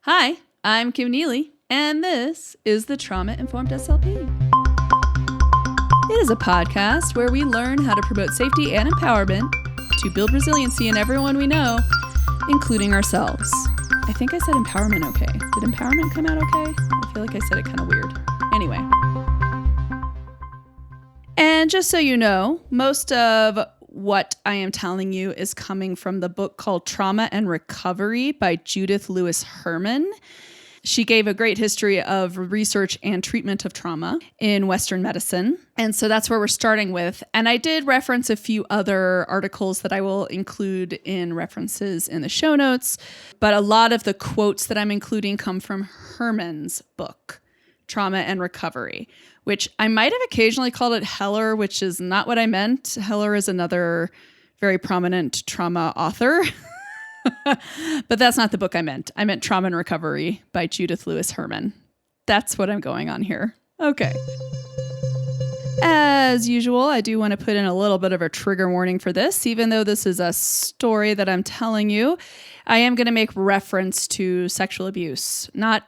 Hi, I'm Kim Neely, and this is the Trauma Informed SLP. It is a podcast where we learn how to promote safety and empowerment to build resiliency in everyone we know, including ourselves. I think I said empowerment okay. Did empowerment come out okay? I feel like I said it kind of weird. Anyway. And just so you know, most of what I am telling you is coming from the book called Trauma and Recovery by Judith Lewis Herman. She gave a great history of research and treatment of trauma in Western medicine. And so that's where we're starting with. And I did reference a few other articles that I will include in references in the show notes. But a lot of the quotes that I'm including come from Herman's book, Trauma and Recovery, which I might have occasionally called it Heller, which is not what I meant. Heller is another very prominent trauma author. But that's not the book I meant. I meant Trauma and Recovery by Judith Lewis Herman. That's what I'm going on here. Okay. As usual, I do want to put in a little bit of a trigger warning for this. Even though this is a story that I'm telling you, I am going to make reference to sexual abuse. Not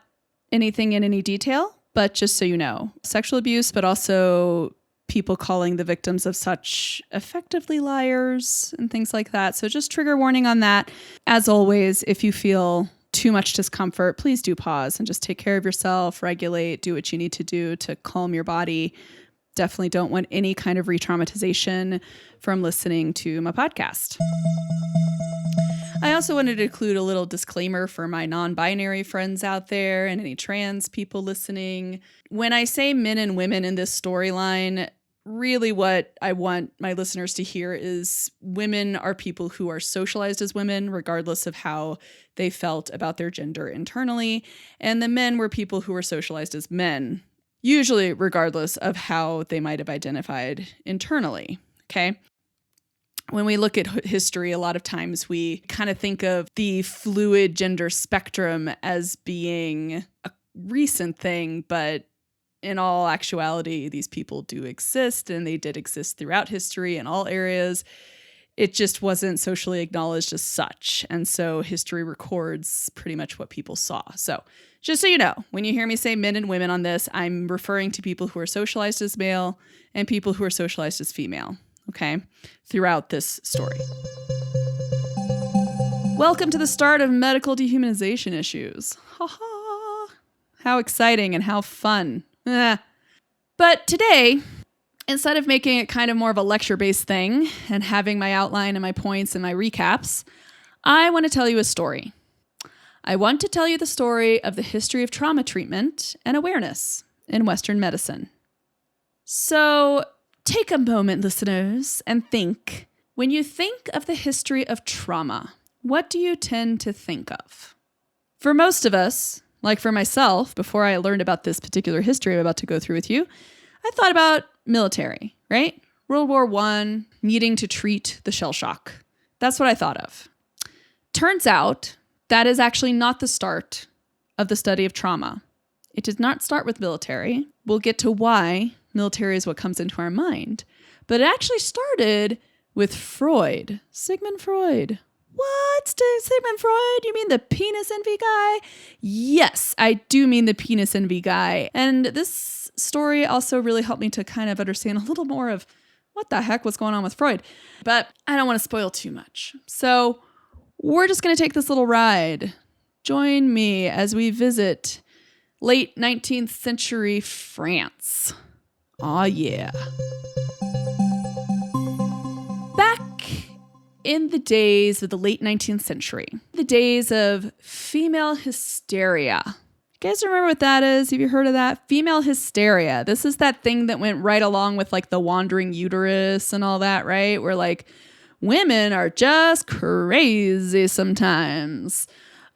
anything in any detail, but just so you know. Sexual abuse, but also people calling the victims of such effectively liars and things like that. So just trigger warning on that. As always, if you feel too much discomfort, please do pause and just take care of yourself, regulate, do what you need to do to calm your body. Definitely don't want any kind of re-traumatization from listening to my podcast. I also wanted to include a little disclaimer for my non-binary friends out there and any trans people listening. When I say men and women in this storyline, really what I want my listeners to hear is women are people who are socialized as women, regardless of how they felt about their gender internally. And the men were people who were socialized as men, usually regardless of how they might have identified internally. Okay. When we look at history, a lot of times we kind of think of the fluid gender spectrum as being a recent thing, but in all actuality, these people do exist, and they did exist throughout history in all areas. It just wasn't socially acknowledged as such. And so history records pretty much what people saw. So just so you know, when you hear me say men and women on this, I'm referring to people who are socialized as male and people who are socialized as female. Okay, throughout this story. Welcome to the start of medical dehumanization issues. Ha ha! How exciting and how fun. But today, instead of making it kind of more of a lecture-based thing and having my outline and my points and my recaps, I want to tell you a story. I want to tell you the story of the history of trauma treatment and awareness in Western medicine. So, take a moment, listeners, and think. When you think of the history of trauma, what do you tend to think of? For most of us, like for myself, before I learned about this particular history I'm about to go through with you, I thought about military, right? World War I, needing to treat the shell shock. That's what I thought of. Turns out that is actually not the start of the study of trauma. It did not start with military. We'll get to why military is what comes into our mind. But it actually started with Freud. Sigmund Freud. What? Sigmund Freud? You mean the penis envy guy? Yes, I do mean the penis envy guy. And this story also really helped me to kind of understand a little more of what the heck was going on with Freud. But I don't want to spoil too much. So we're just going to take this little ride. Join me as we visit late 19th century France. Aw, yeah. Back in the days of the late 19th century, the days of female hysteria. You guys remember what that is? Have you heard of that? Female hysteria. This is that thing that went right along with like the wandering uterus and all that, right? Where like women are just crazy sometimes.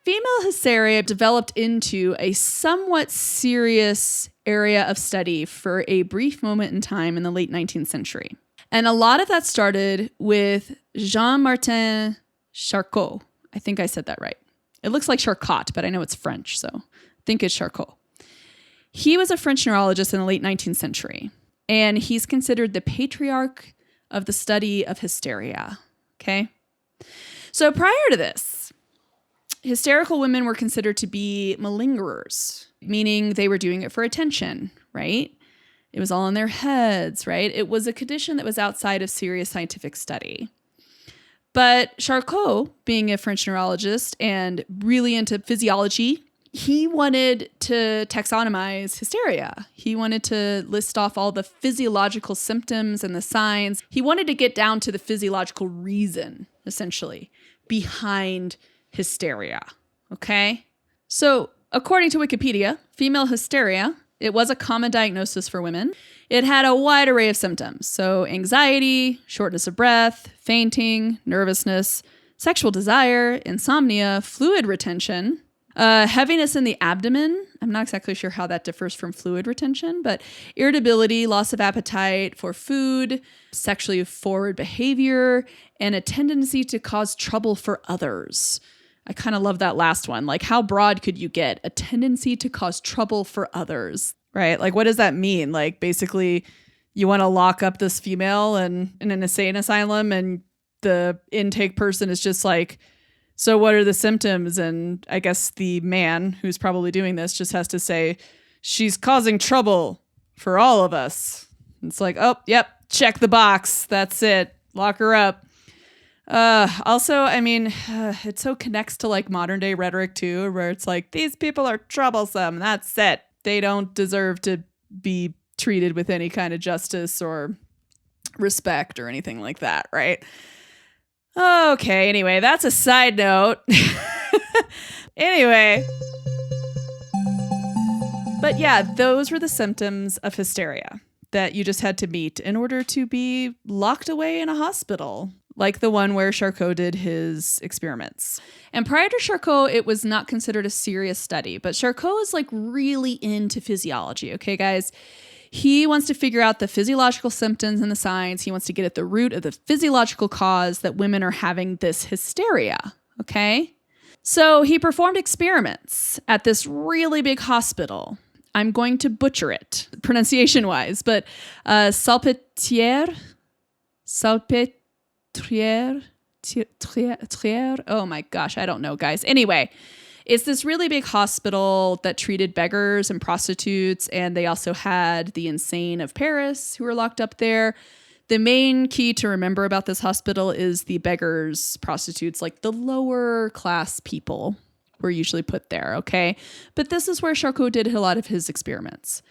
Female hysteria developed into a somewhat serious area of study for a brief moment in time in the late 19th century. And a lot of that started with Jean-Martin Charcot. I think I said that right. It looks like Charcot, but I know it's French, so I think it's Charcot. He was a French neurologist in the late 19th century, and he's considered the patriarch of the study of hysteria. Okay? So prior to this, hysterical women were considered to be malingerers, meaning they were doing it for attention, right? It was all in their heads, right? It was a condition that was outside of serious scientific study. But Charcot, being a French neurologist and really into physiology, he wanted to taxonomize hysteria. He wanted to list off all the physiological symptoms and the signs. He wanted to get down to the physiological reason, essentially, behind hysteria. Okay? So, according to Wikipedia, female hysteria, it was a common diagnosis for women. It had a wide array of symptoms. So, anxiety, shortness of breath, fainting, nervousness, sexual desire, insomnia, fluid retention, heaviness in the abdomen. I'm not exactly sure how that differs from fluid retention, but irritability, loss of appetite for food, sexually forward behavior, and a tendency to cause trouble for others. I kind of love that last one. Like, how broad could you get? A tendency to cause trouble for others, right? Like, what does that mean? Like, basically, you want to lock up this female in an insane asylum, and the intake person is just like, so what are the symptoms? And I guess the man who's probably doing this just has to say, she's causing trouble for all of us. It's like, oh, yep, check the box. That's it. Lock her up. Also, I mean, it so connects to like modern day rhetoric too, where it's like, these people are troublesome. That's it. They don't deserve to be treated with any kind of justice or respect or anything like that, right? Okay, anyway, that's a side note. Anyway. But yeah, those were the symptoms of hysteria that you just had to meet in order to be locked away in a hospital, like the one where Charcot did his experiments. And prior to Charcot, it was not considered a serious study, but Charcot is like really into physiology, okay, guys? He wants to figure out the physiological symptoms and the signs. He wants to get at the root of the physiological cause that women are having this hysteria, okay? So he performed experiments at this really big hospital. I'm going to butcher it, pronunciation-wise, but Salpêtrière, oh my gosh, I don't know, guys. Anyway, it's this really big hospital that treated beggars and prostitutes, and they also had the insane of Paris who were locked up there. The main key to remember about this hospital is the beggars, prostitutes, like the lower class people were usually put there, okay? But this is where Charcot did a lot of his experiments.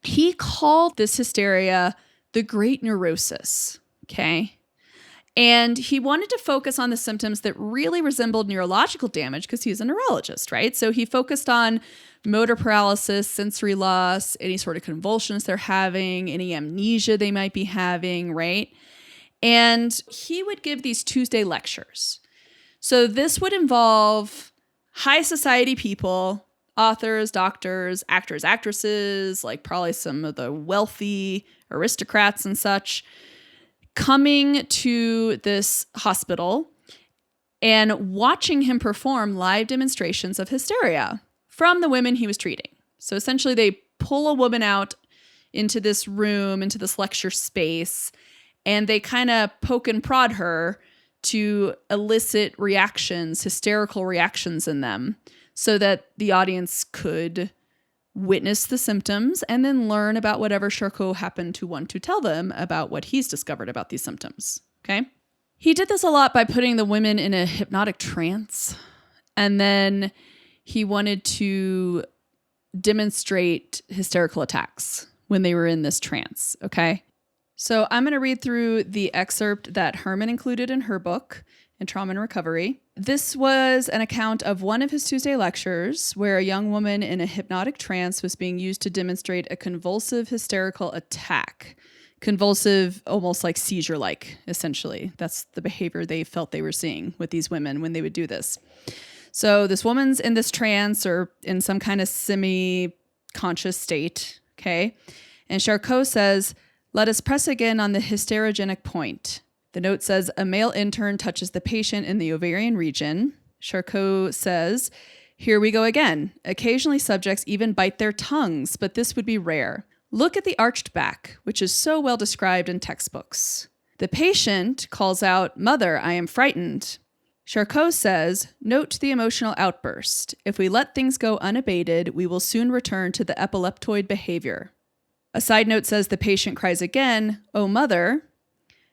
He called this hysteria the Great Neurosis, okay? And he wanted to focus on the symptoms that really resembled neurological damage because he's a neurologist, right? So he focused on motor paralysis, sensory loss, any sort of convulsions they're having, any amnesia they might be having, right? And he would give these Tuesday lectures. So this would involve high society people, authors, doctors, actors, actresses, like probably some of the wealthy aristocrats and such, coming to this hospital and watching him perform live demonstrations of hysteria from the women he was treating. So essentially they pull a woman out into this room, into this lecture space, and they kind of poke and prod her to elicit reactions, hysterical reactions in them, so that the audience could witness the symptoms and then learn about whatever Charcot happened to want to tell them about what he's discovered about these symptoms, okay? He did this a lot by putting the women in a hypnotic trance, and then he wanted to demonstrate hysterical attacks when they were in this trance, okay? So I'm going to read through the excerpt that Herman included in her book, in Trauma and Recovery. This was an account of one of his Tuesday lectures where a young woman in a hypnotic trance was being used to demonstrate a convulsive hysterical attack. Convulsive, almost like seizure-like, essentially. That's the behavior they felt they were seeing with these women when they would do this. So this woman's in this trance or in some kind of semi-conscious state, okay? And Charcot says, "Let us press again on the hysterogenic point." The note says, "A male intern touches the patient in the ovarian region." Charcot says, "Here we go again. Occasionally subjects even bite their tongues, but this would be rare. Look at the arched back, which is so well described in textbooks. The patient calls out, 'Mother, I am frightened.' Charcot says, note the emotional outburst. If we let things go unabated, we will soon return to the epileptoid behavior. A side note says the patient cries again, oh mother.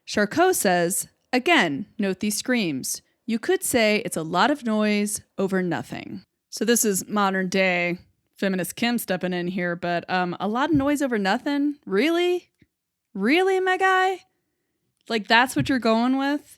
Charcot says, again, note these screams. You could say it's a lot of noise over nothing. So this is modern day feminist Kim stepping in here, but a lot of noise over nothing? Really? Really, my guy? Like that's what you're going with?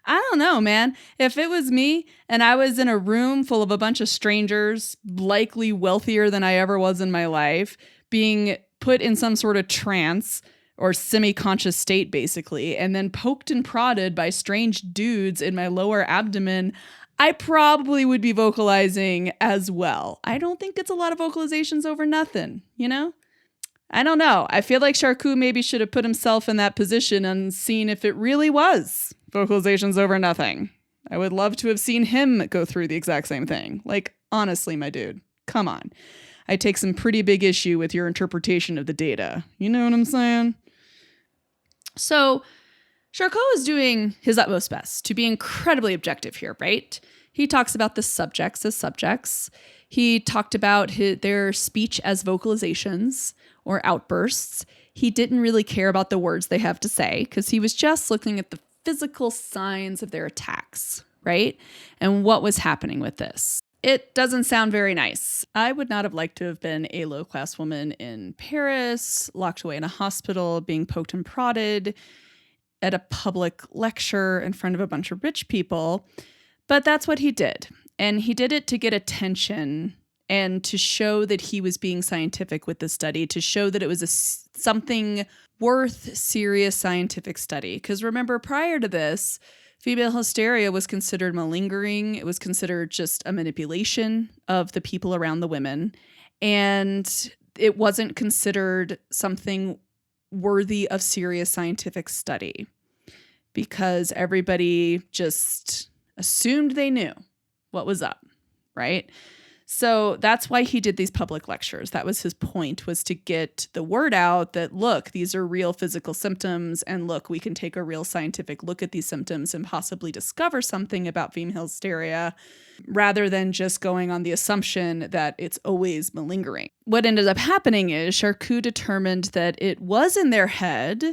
I don't know, man. If it was me and I was in a room full of a bunch of strangers, likely wealthier than I ever was in my life, being put in some sort of trance or semi-conscious state, basically, and then poked and prodded by strange dudes in my lower abdomen, I probably would be vocalizing as well. I don't think it's a lot of vocalizations over nothing, you know? I don't know. I feel like Charcot maybe should have put himself in that position and seen if it really was vocalizations over nothing. I would love to have seen him go through the exact same thing. Like, honestly, my dude, come on. I take some pretty big issue with your interpretation of the data. You know what I'm saying? So Charcot is doing his utmost best to be incredibly objective here, right? He talks about the subjects as subjects. He talked about their speech as vocalizations or outbursts. He didn't really care about the words they have to say because he was just looking at the physical signs of their attacks, right? And what was happening with this. It doesn't sound very nice. I would not have liked to have been a low-class woman in Paris, locked away in a hospital, being poked and prodded at a public lecture in front of a bunch of rich people. But that's what he did. And he did it to get attention and to show that he was being scientific with the study, to show that it was something worth serious scientific study. Because remember, prior to this, female hysteria was considered malingering. It was considered just a manipulation of the people around the women. And it wasn't considered something worthy of serious scientific study because everybody just assumed they knew what was up, right? So that's why he did these public lectures. That was his point, was to get the word out that, look, these are real physical symptoms. And look, we can take a real scientific look at these symptoms and possibly discover something about female hysteria rather than just going on the assumption that it's always malingering. What ended up happening is Charcot determined that it was in their head,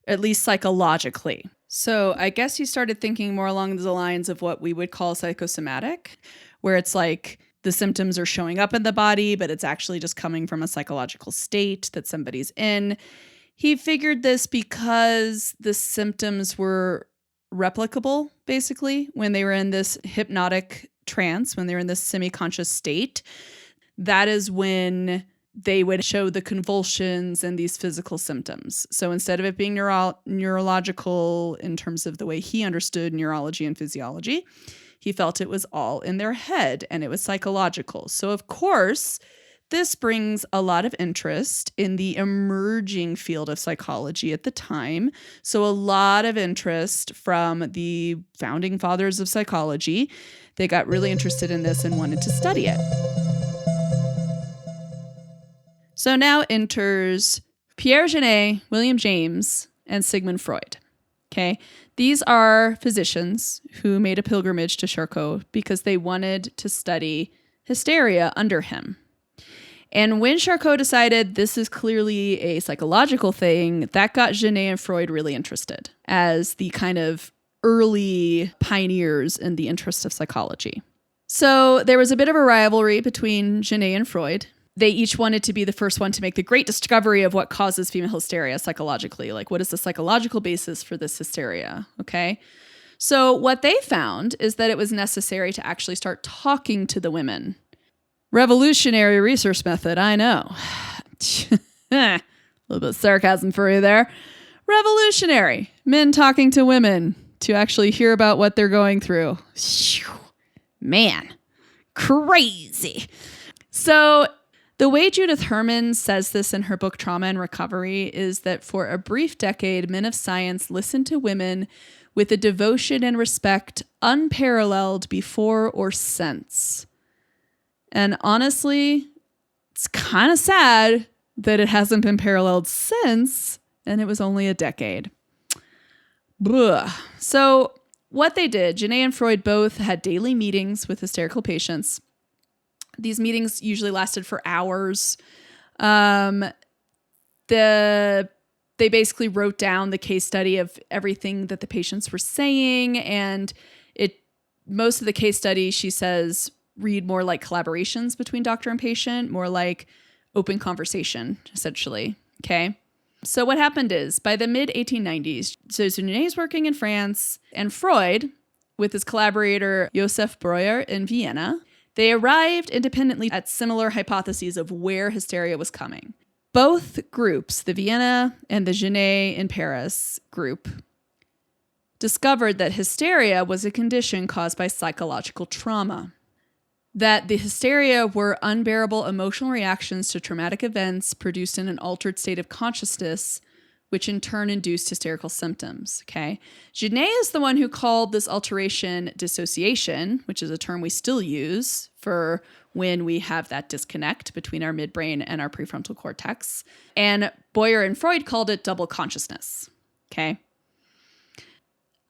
at least psychologically. So I guess he started thinking more along the lines of what we would call psychosomatic, where it's like, the symptoms are showing up in the body, but it's actually just coming from a psychological state that somebody's in. He figured this because the symptoms were replicable, basically, when they were in this hypnotic trance, when they were in this semi-conscious state. That is when they would show the convulsions and these physical symptoms. So instead of it being neurological in terms of the way he understood neurology and physiology, he felt it was all in their head and it was psychological. So of course, this brings a lot of interest in the emerging field of psychology at the time. So a lot of interest from the founding fathers of psychology. They got really interested in this and wanted to study it. So now enters Pierre Janet, William James, and Sigmund Freud. Okay, these are physicians who made a pilgrimage to Charcot because they wanted to study hysteria under him. And when Charcot decided this is clearly a psychological thing, that got Janet and Freud really interested as the kind of early pioneers in the interest of psychology. So there was a bit of a rivalry between Janet and Freud. They each wanted to be the first one to make the great discovery of what causes female hysteria psychologically. Like, what is the psychological basis for this hysteria? Okay. So what they found is that it was necessary to actually start talking to the women. Revolutionary research method, I know. A little bit of sarcasm for you there. Revolutionary. Men talking to women to actually hear about what they're going through. Man, crazy. So the way Judith Herman says this in her book Trauma and Recovery is that for a brief decade, men of science listened to women with a devotion and respect unparalleled before or since. And honestly, it's kind of sad that it hasn't been paralleled since, and it was only a decade. Blah. So what they did, Genet and Freud both had daily meetings with hysterical patients. These meetings usually lasted for hours. They basically wrote down the case study of everything that the patients were saying, and most of the case study, she says, read more like collaborations between doctor and patient, more like open conversation, essentially. Okay. So what happened is, by the mid-1890s, so Genet's working in France, and Freud, with his collaborator Josef Breuer in Vienna, they arrived independently at similar hypotheses of where hysteria was coming. Both groups, the Vienna and the Genet in Paris group, discovered that hysteria was a condition caused by psychological trauma. That the hysteria were unbearable emotional reactions to traumatic events produced in an altered state of consciousness, which in turn induced hysterical symptoms. Okay. Genet is the one who called this alteration dissociation, which is a term we still use for when we have that disconnect between our midbrain and our prefrontal cortex. And Breuer and Freud called it double consciousness. Okay.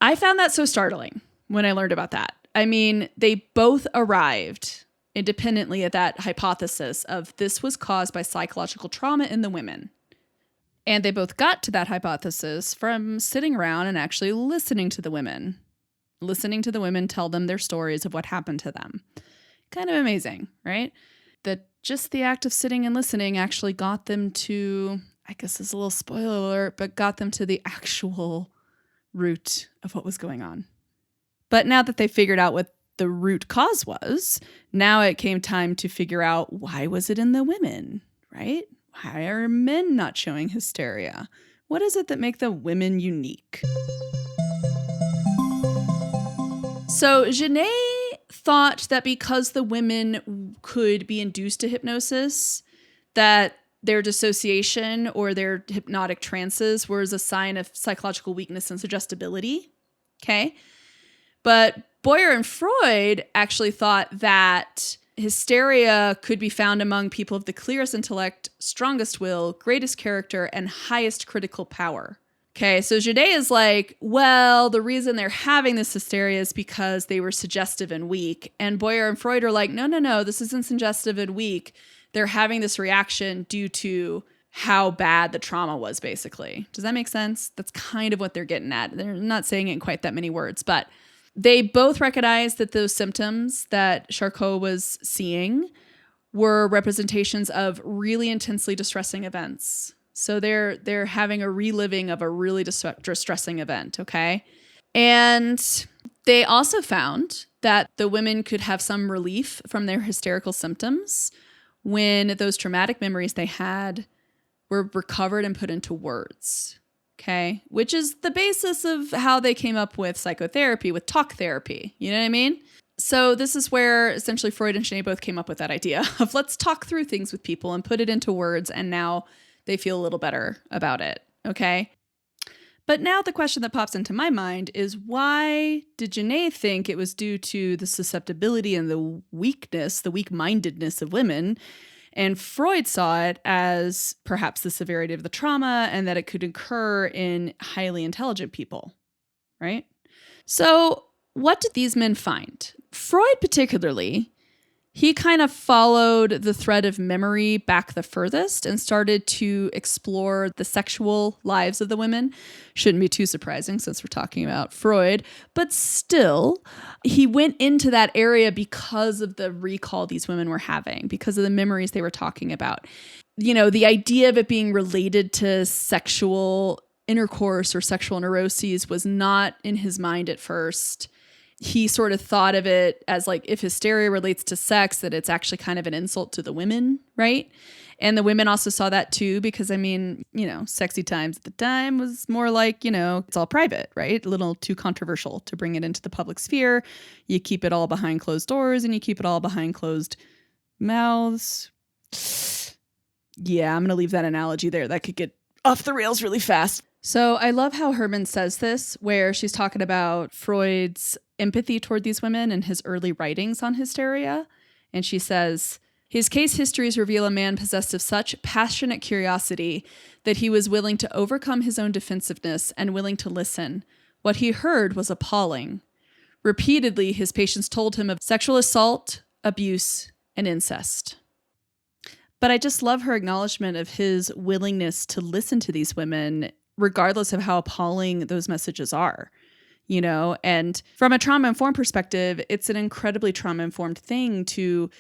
I found that so startling when I learned about that. I mean, they both arrived independently at that hypothesis of this was caused by psychological trauma in the women. And they both got to that hypothesis from sitting around and actually listening to the women tell them their stories of what happened to them. Kind of amazing, right? That just the act of sitting and listening actually got them to, I guess it's a little spoiler alert, but got them to the actual root of what was going on. But now that they figured out what the root cause was, now it came time to figure out, why was it in the women, right? Why are men not showing hysteria? What is it that make the women unique? So Genet thought that because the women could be induced to hypnosis, that their dissociation or their hypnotic trances was a sign of psychological weakness and suggestibility. Okay. But Breuer and Freud actually thought that hysteria could be found among people of the clearest intellect, strongest will, greatest character, and highest critical power. Okay, so Genet is like, well, the reason they're having this hysteria is because they were suggestive and weak. And Breuer and Freud are like, no, this isn't suggestive and weak. They're having this reaction due to how bad the trauma was, basically. Does that make sense? That's kind of what they're getting at. They're not saying it in quite that many words, but they both recognized that those symptoms that Charcot was seeing were representations of really intensely distressing events. So they're having a reliving of a really distressing event, okay? And they also found that the women could have some relief from their hysterical symptoms when those traumatic memories they had were recovered and put into words, okay? Which is the basis of how they came up with psychotherapy, with talk therapy. You know what I mean? So this is where essentially Freud and Genet both came up with that idea of let's talk through things with people and put it into words, and now they feel a little better about it, okay? But now the question that pops into my mind is, why did Genet think it was due to the susceptibility and the weakness, the weak-mindedness of women, and Freud saw it as perhaps the severity of the trauma and that it could occur in highly intelligent people, right? So what did these men find? Freud particularly, he kind of followed the thread of memory back the furthest and started to explore the sexual lives of the women. Shouldn't be too surprising since we're talking about Freud, but still, he went into that area because of the recall these women were having, because of the memories they were talking about. You know, the idea of it being related to sexual intercourse or sexual neuroses was not in his mind at first. He sort of thought of it as like, if hysteria relates to sex, that it's actually kind of an insult to the women, right? And the women also saw that too, because I mean, you know, sexy times at the time was more like, you know, it's all private, right? A little too controversial to bring it into the public sphere. You keep it all behind closed doors and you keep it all behind closed mouths. Yeah, I'm going to leave that analogy there. That could get off the rails really fast. So I love how Herman says this, where she's talking about Freud's empathy toward these women and his early writings on hysteria. And she says, his case histories reveal a man possessed of such passionate curiosity that he was willing to overcome his own defensiveness and willing to listen. What he heard was appalling. Repeatedly, his patients told him of sexual assault, abuse, and incest. But I just love her acknowledgement of his willingness to listen to these women, regardless of how appalling those messages are. And from a trauma-informed perspective, it's an incredibly trauma-informed thing to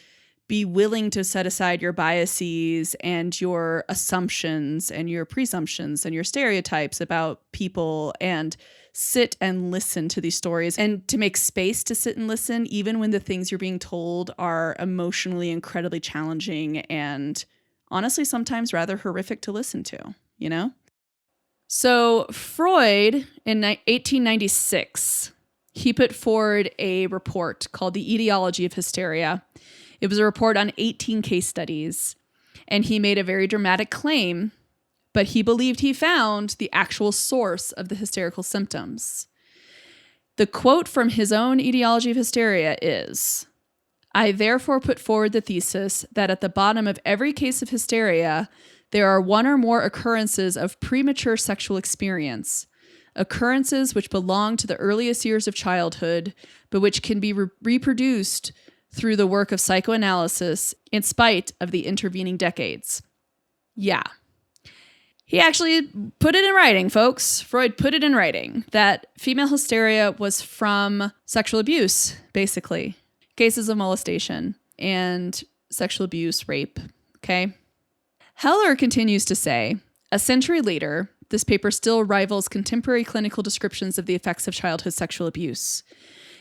be willing to set aside your biases and your assumptions and your presumptions and your stereotypes about people and sit and listen to these stories, and to make space to sit and listen, even when the things you're being told are emotionally incredibly challenging and honestly sometimes rather horrific to listen to, So Freud, in 1896, he put forward a report called The Etiology of Hysteria. It was a report on 18 case studies, and he made a very dramatic claim, but he believed he found the actual source of the hysterical symptoms. The quote from his own Etiology of Hysteria is, "I therefore put forward the thesis that at the bottom of every case of hysteria, there are one or more occurrences of premature sexual experience, occurrences which belong to the earliest years of childhood, but which can be reproduced through the work of psychoanalysis in spite of the intervening decades." Yeah. He actually put it in writing, folks. Freud put it in writing that female hysteria was from sexual abuse, basically. Cases of molestation and sexual abuse, rape, okay? Heller continues to say, a century later, this paper still rivals contemporary clinical descriptions of the effects of childhood sexual abuse.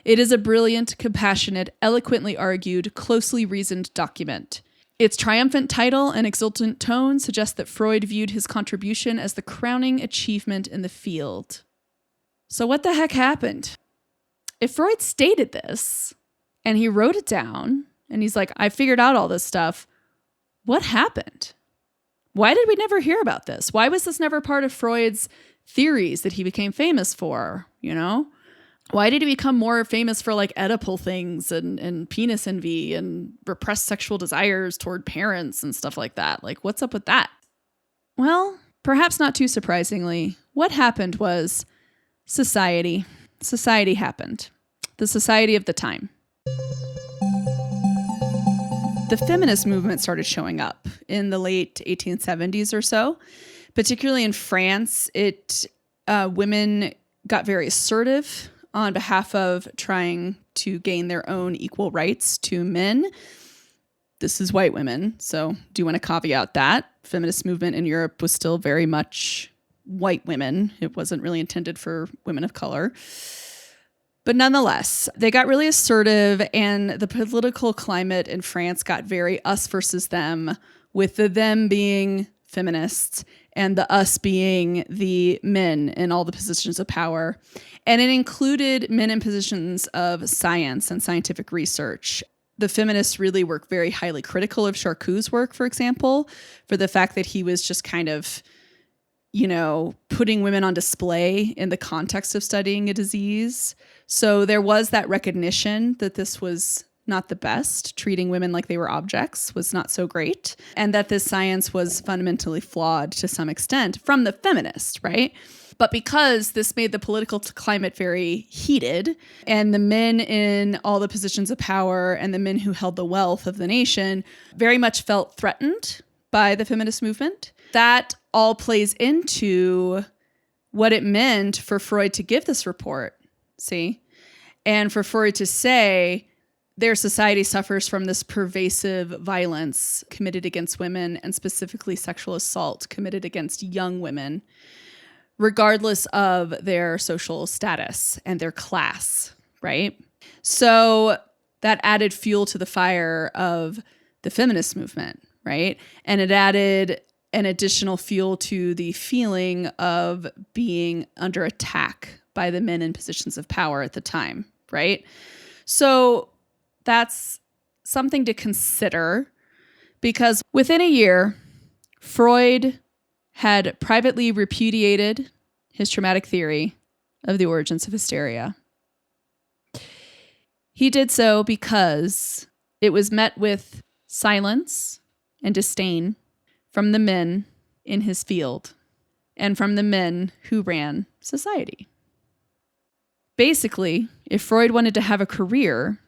It is a brilliant, compassionate, eloquently argued, closely reasoned document. Its triumphant title and exultant tone suggest that Freud viewed his contribution as the crowning achievement in the field. So what the heck happened? If Freud stated this, and he wrote it down, and he's like, I figured out all this stuff, what happened? Why did we never hear about this? Why was this never part of Freud's theories that he became famous for, Why did he become more famous for like Oedipal things and penis envy and repressed sexual desires toward parents and stuff like that? Like, what's up with that? Well, perhaps not too surprisingly, what happened was society. Society happened. The society of the time. The feminist movement started showing up in the late 1870s or so, particularly in France. Women got very assertive on behalf of trying to gain their own equal rights to men. This is white women, so do want to caveat that. Feminist movement in Europe was still very much white women. It wasn't really intended for women of color. But nonetheless, they got really assertive, and the political climate in France got very us versus them, with the them being feminists and the us being the men in all the positions of power. And it included men in positions of science and scientific research. The feminists really were very highly critical of Charcot's work, for example, for the fact that he was just kind of, putting women on display in the context of studying a disease. So there was that recognition that this was not the best. Treating women like they were objects was not so great. And that this science was fundamentally flawed to some extent from the feminists, right? But because this made the political climate very heated, and the men in all the positions of power and the men who held the wealth of the nation very much felt threatened by the feminist movement, that all plays into what it meant for Freud to give this report, see? And for Freud to say their society suffers from this pervasive violence committed against women, and specifically sexual assault committed against young women, regardless of their social status and their class, right? So that added fuel to the fire of the feminist movement, right? And it added an additional fuel to the feeling of being under attack by the men in positions of power at the time, right? So that's something to consider, because within a year, Freud had privately repudiated his traumatic theory of the origins of hysteria. He did so because it was met with silence and disdain from the men in his field and from the men who ran society. Basically, If Freud wanted to have a career,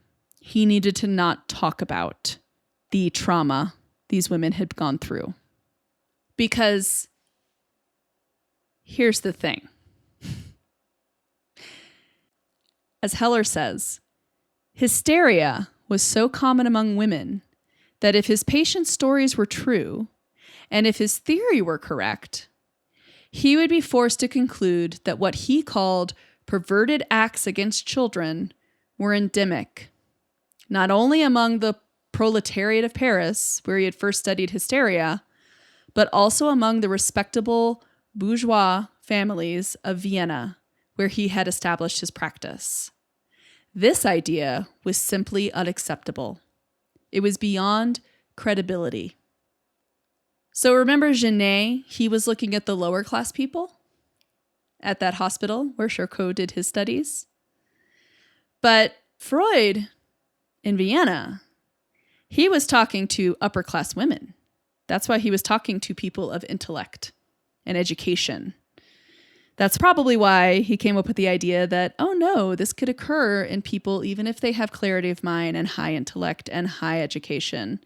he needed to not talk about the trauma these women had gone through. Because here's the thing. As Heller says, hysteria was so common among women that if his patients' stories were true, and if his theory were correct, he would be forced to conclude that what he called perverted acts against children were endemic, not only among the proletariat of Paris, where he had first studied hysteria, but also among the respectable bourgeois families of Vienna, where he had established his practice. This idea was simply unacceptable. It was beyond credibility. So remember Genet? He was looking at the lower class people at that hospital where Charcot did his studies. But Freud in Vienna, he was talking to upper class women. That's why he was talking to people of intellect and education. That's probably why he came up with the idea that, oh no, this could occur in people even if they have clarity of mind and high intellect and high education.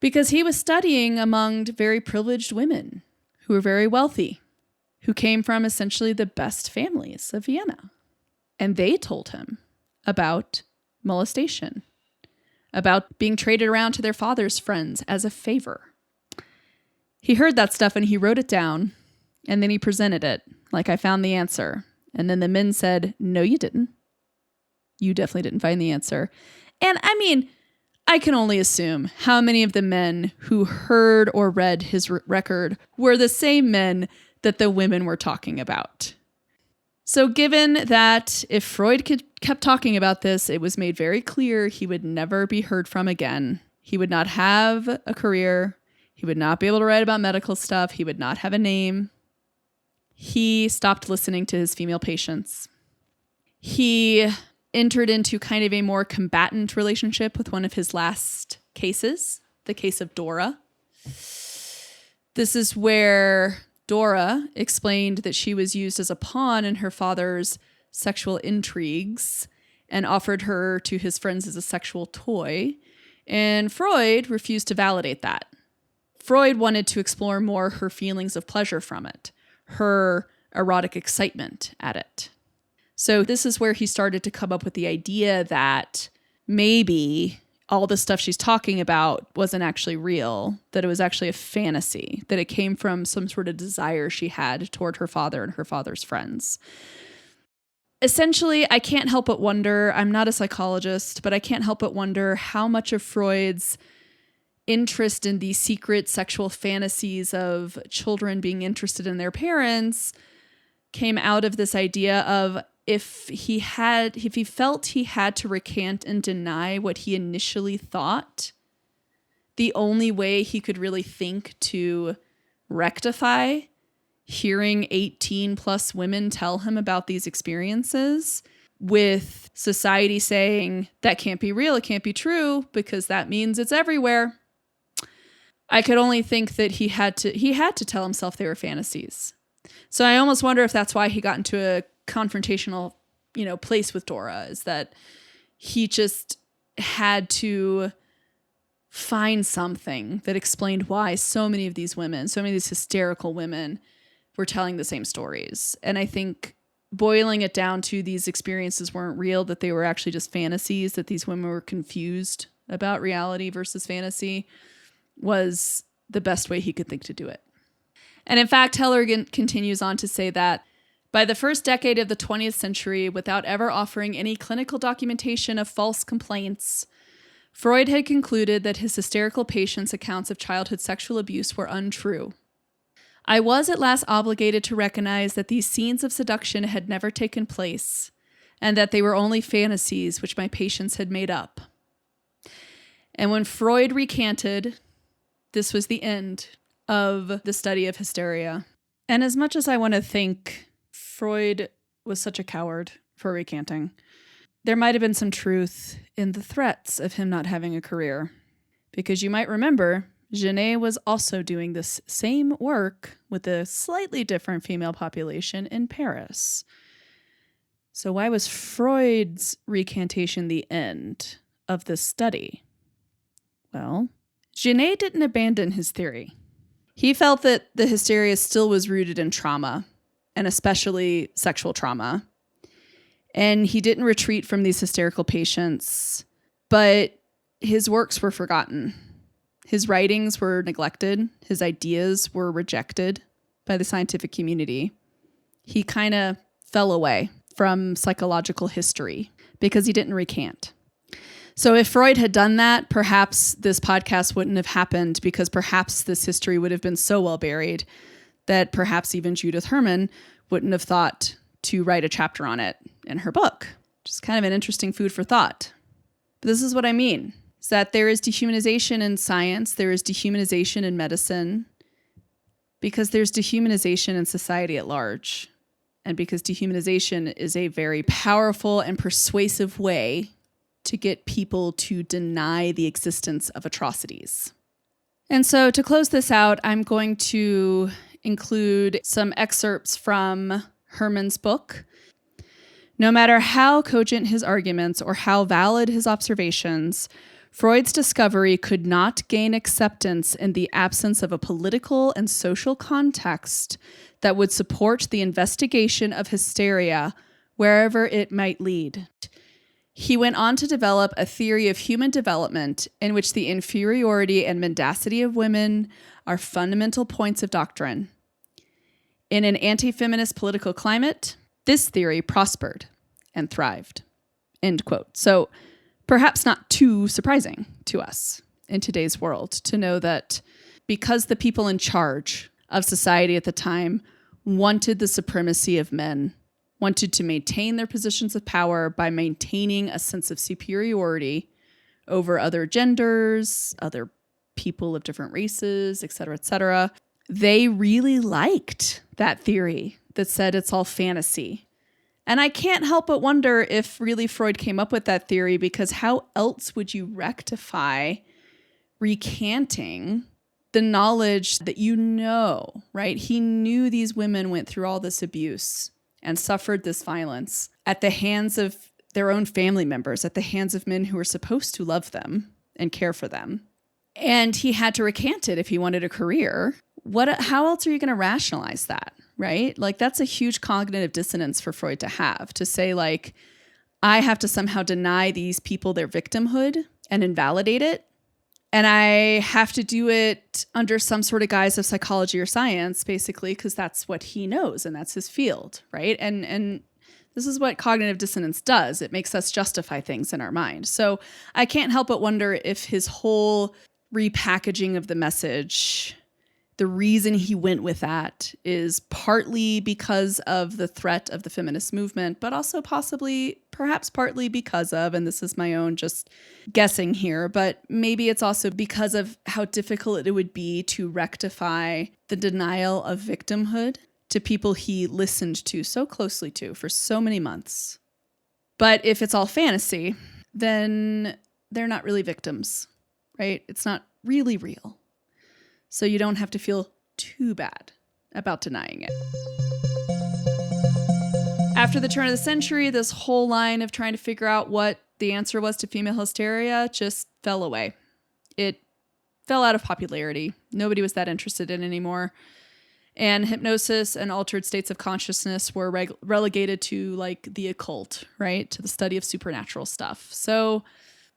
Because he was studying among very privileged women who were very wealthy, who came from essentially the best families of Vienna. And they told him about molestation, about being traded around to their father's friends as a favor. He heard that stuff and he wrote it down, and then he presented it like, I found the answer. And then the men said, no, you didn't. You definitely didn't find the answer. And I mean, I can only assume how many of the men who heard or read his record were the same men that the women were talking about. So given that if Freud kept talking about this, it was made very clear he would never be heard from again. He would not have a career. He would not be able to write about medical stuff. He would not have a name. He stopped listening to his female patients. He entered into kind of a more combatant relationship with one of his last cases, the case of Dora. This is where Dora explained that she was used as a pawn in her father's sexual intrigues and offered her to his friends as a sexual toy. And Freud refused to validate that. Freud wanted to explore more her feelings of pleasure from it, her erotic excitement at it. So this is where he started to come up with the idea that maybe all the stuff she's talking about wasn't actually real, that it was actually a fantasy, that it came from some sort of desire she had toward her father and her father's friends. Essentially, I can't help but wonder, I'm not a psychologist, but I can't help but wonder how much of Freud's interest in these secret sexual fantasies of children being interested in their parents came out of this idea of if he felt he had to recant and deny what he initially thought, the only way he could really think to rectify hearing 18 plus women tell him about these experiences, with society saying that can't be real, it can't be true, because that means it's everywhere. I could only think that he had to tell himself they were fantasies. So I almost wonder if that's why he got into a confrontational, place with Dora, is that he just had to find something that explained why so many of these women, so many of these hysterical women were telling the same stories. And I think boiling it down to these experiences weren't real, that they were actually just fantasies, that these women were confused about reality versus fantasy, was the best way he could think to do it. And in fact, Heller continues on to say that by the first decade of the 20th century, without ever offering any clinical documentation of false complaints, Freud had concluded that his hysterical patients' accounts of childhood sexual abuse were untrue. I was at last obligated to recognize that these scenes of seduction had never taken place, and that they were only fantasies which my patients had made up. And when Freud recanted, this was the end of the study of hysteria. And as much as I want to think Freud was such a coward for recanting, there might have been some truth in the threats of him not having a career. Because you might remember, Genet was also doing this same work with a slightly different female population in Paris. So why was Freud's recantation the end of this study? Well, Genet didn't abandon his theory. He felt that the hysteria still was rooted in trauma, and especially sexual trauma. And he didn't retreat from these hysterical patients, but his works were forgotten. His writings were neglected. His ideas were rejected by the scientific community. He kind of fell away from psychological history because he didn't recant. So if Freud had done that, perhaps this podcast wouldn't have happened, because perhaps this history would have been so well buried that perhaps even Judith Herman wouldn't have thought to write a chapter on it in her book. Just kind of an interesting food for thought. But this is what I mean, is that there is dehumanization in science, there is dehumanization in medicine, because there's dehumanization in society at large. And because dehumanization is a very powerful and persuasive way to get people to deny the existence of atrocities. And so to close this out, I'm going to include some excerpts from Herman's book. No matter how cogent his arguments or how valid his observations, Freud's discovery could not gain acceptance in the absence of a political and social context that would support the investigation of hysteria wherever it might lead. He went on to develop a theory of human development in which the inferiority and mendacity of women are fundamental points of doctrine. In an anti-feminist political climate, this theory prospered and thrived. End quote. So perhaps not too surprising to us in today's world to know that because the people in charge of society at the time wanted the supremacy of men, wanted to maintain their positions of power by maintaining a sense of superiority over other genders, other people of different races, et cetera, they really liked that theory that said it's all fantasy. And I can't help but wonder if really Freud came up with that theory, because how else would you rectify recanting the knowledge that you know, right? He knew these women went through all this abuse and suffered this violence at the hands of their own family members, at the hands of men who were supposed to love them and care for them. And he had to recant it if he wanted a career. How else are you going to rationalize that, right? Like, that's a huge cognitive dissonance for Freud to have, to say, like, I have to somehow deny these people their victimhood and invalidate it. And I have to do it under some sort of guise of psychology or science, basically, because that's what he knows and that's his field, right? And this is what cognitive dissonance does. It makes us justify things in our mind. So I can't help but wonder if his whole repackaging of the message, the reason he went with that is partly because of the threat of the feminist movement, but also perhaps partly because of, and this is my own just guessing here, but maybe it's also because of how difficult it would be to rectify the denial of victimhood to people he listened to so closely to for so many months. But if it's all fantasy, then they're not really victims, right? It's not really real. So you don't have to feel too bad about denying it. After the turn of the century, this whole line of trying to figure out what the answer was to female hysteria just fell away. It fell out of popularity. Nobody was that interested in it anymore. And hypnosis and altered states of consciousness were relegated to, like, the occult, right? To the study of supernatural stuff. So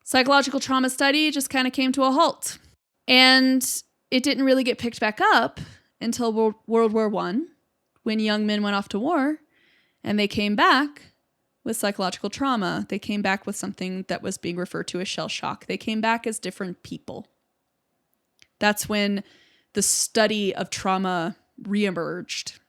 psychological trauma study just kind of came to a halt. And it didn't really get picked back up until World War I, when young men went off to war, and they came back with psychological trauma. They came back with something that was being referred to as shell shock. They came back as different people. That's when the study of trauma reemerged.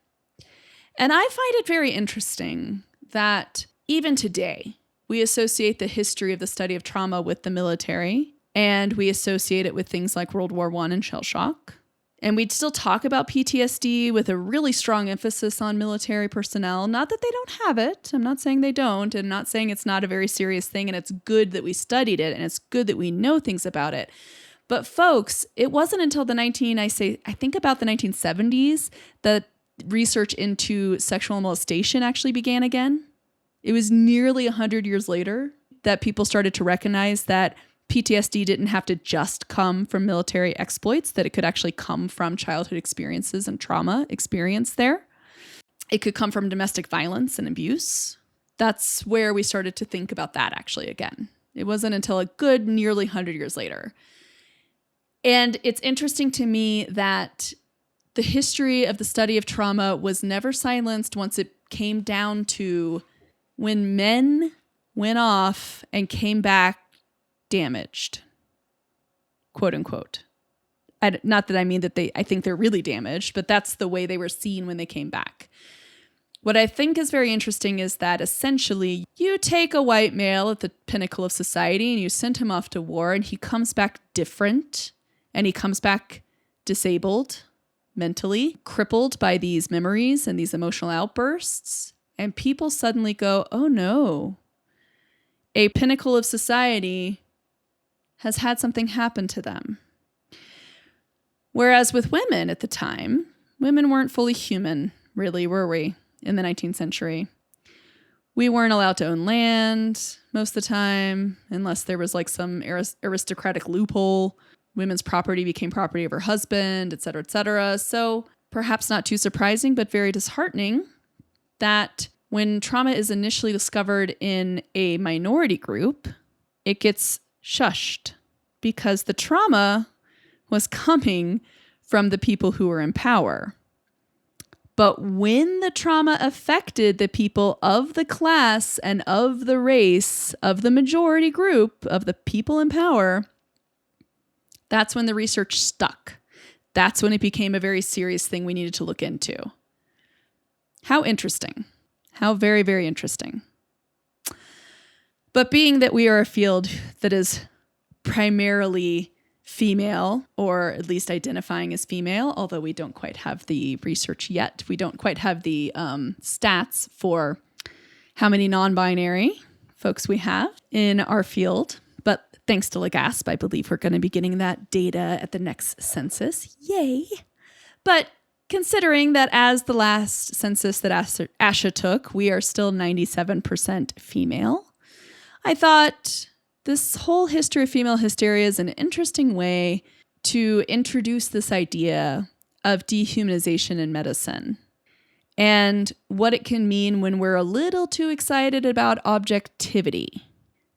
And I find it very interesting that even today, we associate the history of the study of trauma with the military, and we associate it with things like World War I and shell shock. And we'd still talk about PTSD with a really strong emphasis on military personnel. Not that they don't have it. I'm not saying they don't. And I'm not saying it's not a very serious thing. And it's good that we studied it. And it's good that we know things about it. But folks, it wasn't until I think about the 1970s that research into sexual molestation actually began again. It was nearly 100 years later that people started to recognize that PTSD didn't have to just come from military exploits, that it could actually come from childhood experiences and trauma experienced there. It could come from domestic violence and abuse. That's where we started to think about that actually again. It wasn't until a good nearly 100 years later. And it's interesting to me that the history of the study of trauma was never silenced once it came down to when men went off and came back damaged, quote unquote. Not that I mean that I think they're really damaged, but that's the way they were seen when they came back. What I think is very interesting is that essentially you take a white male at the pinnacle of society and you send him off to war and he comes back different and he comes back disabled, mentally, crippled by these memories and these emotional outbursts. And people suddenly go, oh no, a pinnacle of society has had something happen to them. Whereas with women at the time, women weren't fully human, really, were we, in the 19th century? We weren't allowed to own land most of the time, unless there was like some aristocratic loophole. Women's property became property of her husband, et cetera, et cetera. So perhaps not too surprising, but very disheartening that when trauma is initially discovered in a minority group, it gets shushed because the trauma was coming from the people who were in power. But when the trauma affected the people of the class and of the race, of the majority group, of the people in power, that's when the research stuck. That's when it became a very serious thing we needed to look into. How interesting. How very, very interesting. But being that we are a field that is primarily female, or at least identifying as female, although we don't quite have the research yet. We don't quite have the stats for how many non-binary folks we have in our field. But thanks to LAGASP, I believe we're going to be getting that data at the next census. Yay! But considering that as the last census that ASHA took, we are still 97% female, I thought this whole history of female hysteria is an interesting way to introduce this idea of dehumanization in medicine and what it can mean when we're a little too excited about objectivity.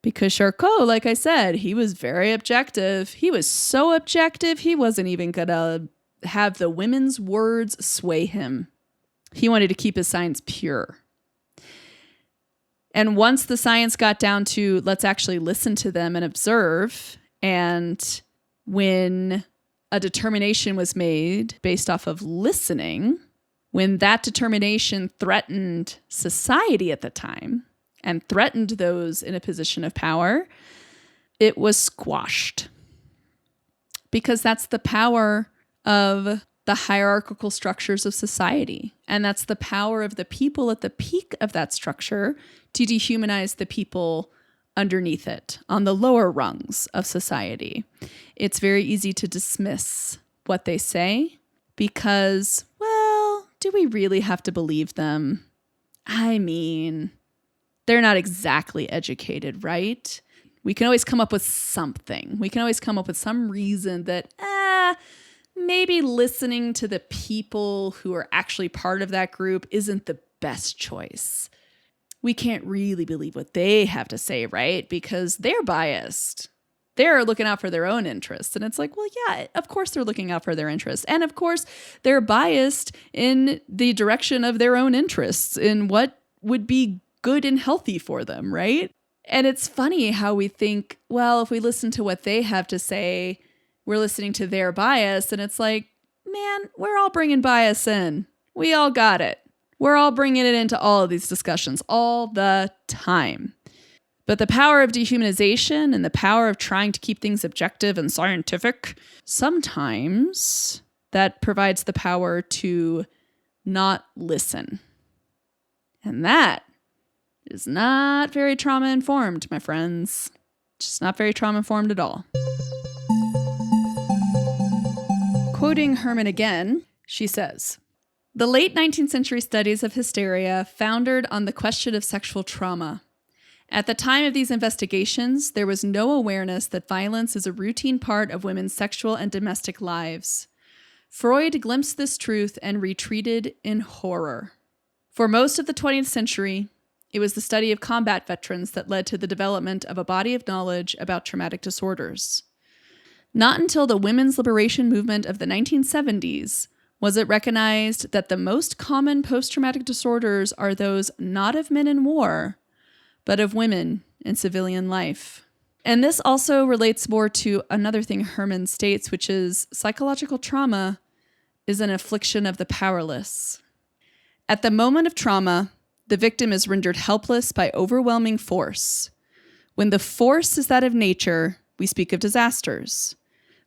Because Charcot, like I said, he was very objective. He was so objective, he wasn't even going to have the women's words sway him. He wanted to keep his science pure. And once the science got down to let's actually listen to them and observe, and when a determination was made based off of listening, when that determination threatened society at the time and threatened those in a position of power, it was squashed. Because that's the power of the hierarchical structures of society. And that's the power of the people at the peak of that structure to dehumanize the people underneath it, on the lower rungs of society. It's very easy to dismiss what they say because, well, do we really have to believe them? I mean, they're not exactly educated, right? We can always come up with something. We can always come up with some reason that, maybe listening to the people who are actually part of that group isn't the best choice. We can't really believe what they have to say, right? Because they're biased. They're looking out for their own interests. And it's like, well, yeah, of course they're looking out for their interests. And of course, they're biased in the direction of their own interests, in what would be good and healthy for them, right? And it's funny how we think, well, if we listen to what they have to say, we're listening to their bias. And it's like, man, we're all bringing bias in. We all got it. We're all bringing it into all of these discussions all the time. But the power of dehumanization and the power of trying to keep things objective and scientific, sometimes that provides the power to not listen. And that is not very trauma-informed, my friends. Just not very trauma-informed at all. Quoting Herman again, she says, The late 19th century studies of hysteria foundered on the question of sexual trauma. At the time of these investigations, there was no awareness that violence is a routine part of women's sexual and domestic lives. Freud glimpsed this truth and retreated in horror. For most of the 20th century, it was the study of combat veterans that led to the development of a body of knowledge about traumatic disorders. Not until the women's liberation movement of the 1970s was it recognized that the most common post-traumatic disorders are those not of men in war, but of women in civilian life. And this also relates more to another thing Herman states, which is psychological trauma is an affliction of the powerless. At the moment of trauma, the victim is rendered helpless by overwhelming force. When the force is that of nature, we speak of disasters.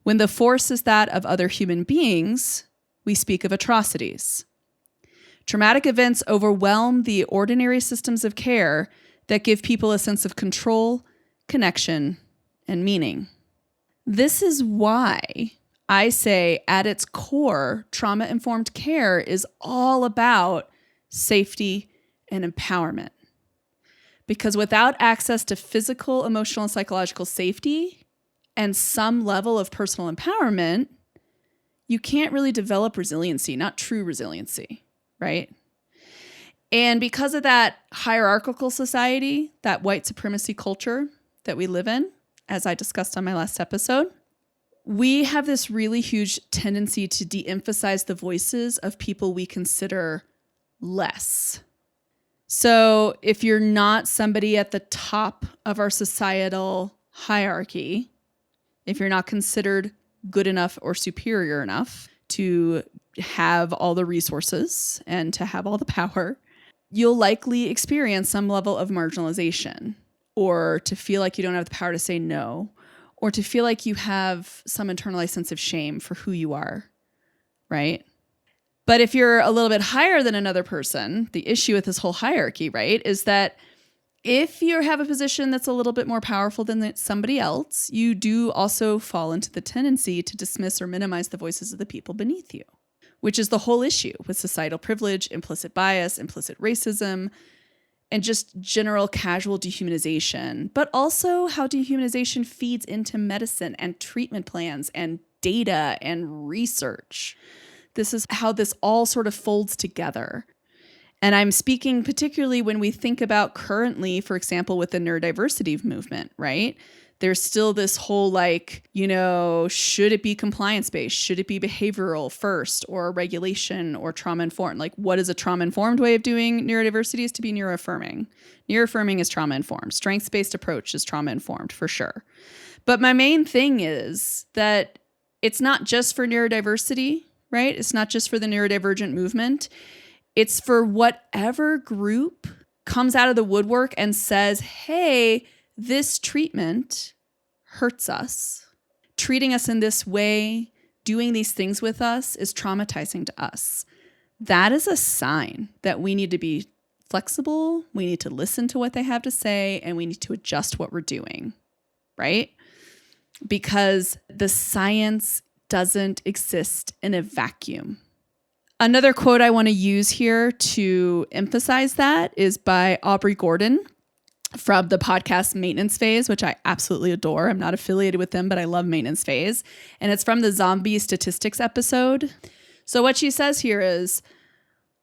When the force is that of other human beings, we speak of atrocities. Traumatic events overwhelm the ordinary systems of care that give people a sense of control, connection, and meaning. This is why I say at its core, trauma-informed care is all about safety and empowerment. Because without access to physical, emotional, and psychological safety and some level of personal empowerment, you can't really develop resiliency, not true resiliency, right? And because of that hierarchical society, that white supremacy culture that we live in, as I discussed on my last episode, we have this really huge tendency to de-emphasize the voices of people we consider less. So if you're not somebody at the top of our societal hierarchy, if you're not considered good enough or superior enough to have all the resources and to have all the power, you'll likely experience some level of marginalization, or to feel like you don't have the power to say no, or to feel like you have some internalized sense of shame for who you are, right? But if you're a little bit higher than another person, the issue with this whole hierarchy, right, is that if you have a position that's a little bit more powerful than somebody else, you do also fall into the tendency to dismiss or minimize the voices of the people beneath you, which is the whole issue with societal privilege, implicit bias, implicit racism, and just general casual dehumanization, but also how dehumanization feeds into medicine and treatment plans and data and research. This is how this all sort of folds together. And I'm speaking particularly when we think about currently, for example, with the neurodiversity movement, right? There's still this whole should it be compliance-based? Should it be behavioral first, or regulation, or trauma-informed? Like, what is a trauma-informed way of doing neurodiversity? Is to be neuroaffirming. Neuroaffirming is trauma-informed. Strengths-based approach is trauma-informed, for sure. But my main thing is that it's not just for neurodiversity, right? It's not just for the neurodivergent movement. It's for whatever group comes out of the woodwork and says, hey, this treatment hurts us. Treating us in this way, doing these things with us is traumatizing to us. That is a sign that we need to be flexible, we need to listen to what they have to say, and we need to adjust what we're doing, right? Because the science doesn't exist in a vacuum. Another quote I want to use here to emphasize that is by Aubrey Gordon from the podcast Maintenance Phase, which I absolutely adore. I'm not affiliated with them, but I love Maintenance Phase. And it's from the Zombie Statistics episode. So what she says here is,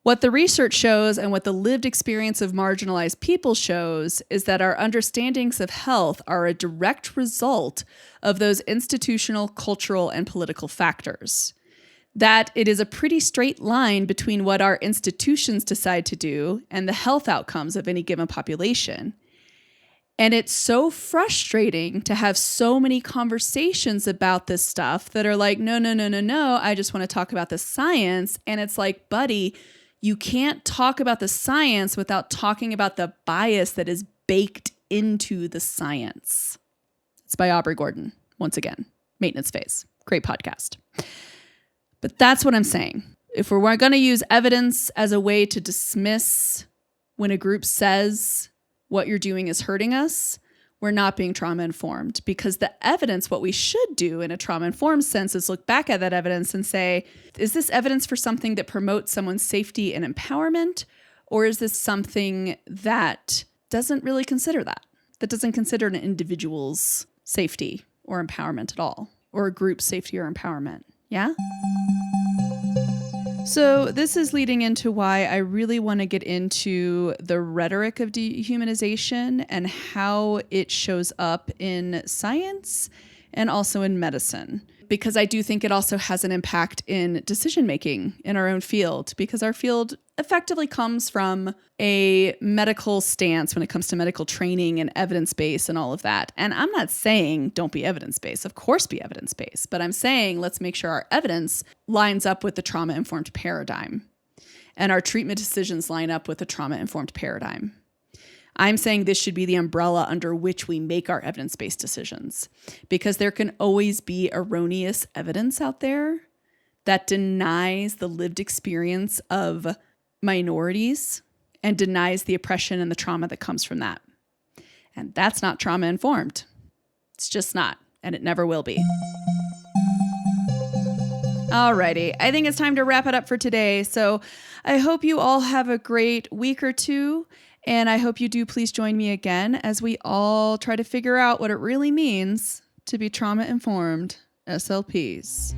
what the research shows and what the lived experience of marginalized people shows is that our understandings of health are a direct result of those institutional, cultural, and political factors. That it is a pretty straight line between what our institutions decide to do and the health outcomes of any given population. And it's so frustrating to have so many conversations about this stuff that are like, no, I just want to talk about the science. And it's like, buddy, you can't talk about the science without talking about the bias that is baked into the science. It's by Aubrey Gordon, once again, Maintenance Phase. Great podcast. But that's what I'm saying. If we're going to use evidence as a way to dismiss when a group says what you're doing is hurting us, we're not being trauma informed, because the evidence, what we should do in a trauma informed sense is look back at that evidence and say, is this evidence for something that promotes someone's safety and empowerment? Or is this something that doesn't really consider that doesn't consider an individual's safety or empowerment at all, or a group's safety or empowerment? Yeah? So this is leading into why I really want to get into the rhetoric of dehumanization and how it shows up in science and also in medicine, because I do think it also has an impact in decision-making in our own field, because our field effectively comes from a medical stance when it comes to medical training and evidence-based and all of that. And I'm not saying don't be evidence-based. Of course be evidence-based. But I'm saying let's make sure our evidence lines up with the trauma-informed paradigm and our treatment decisions line up with the trauma-informed paradigm. I'm saying this should be the umbrella under which we make our evidence-based decisions, because there can always be erroneous evidence out there that denies the lived experience of minorities and denies the oppression and the trauma that comes from that. And that's not trauma-informed. It's just not, and it never will be. Alrighty, I think it's time to wrap it up for today. So I hope you all have a great week or two. And I hope you do please join me again as we all try to figure out what it really means to be trauma-informed SLPs.